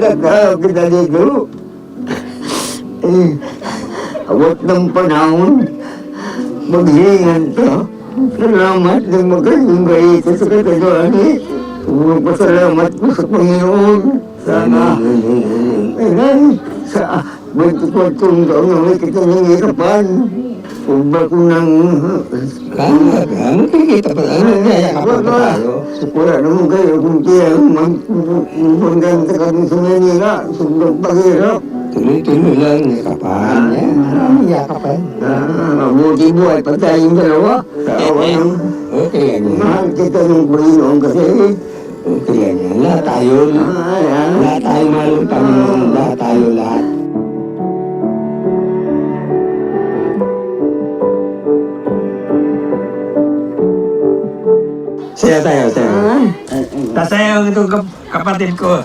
Talaga, pinaligo. Awat ng panahon, maghingan ka. Salamat ng magandang gaito sa katagalan eh. Magpasalamat po sa Panginoon. Sana, sa 24 taon na may kita ng hirapan. Kung ba kung nang... Magkikita pa tayo. Nagkayakapan pa tayo. Wala naman kayo kung kaya maganda kami sa Manila. Sobrang paghirap. Tuloy-tuloy lang, yakapan. Yakapan. Mabuti buhay pa tayong dalawa. Tawa ng... Okay yan yan. Mahal kita ng Panginoon kasi... Okay yan yan. Lahat tayo. Lahat tayo mahal ng Panginoon. Lahat tayo lahat. Saya tayo, saya. Tasayaw itong kapatid ko.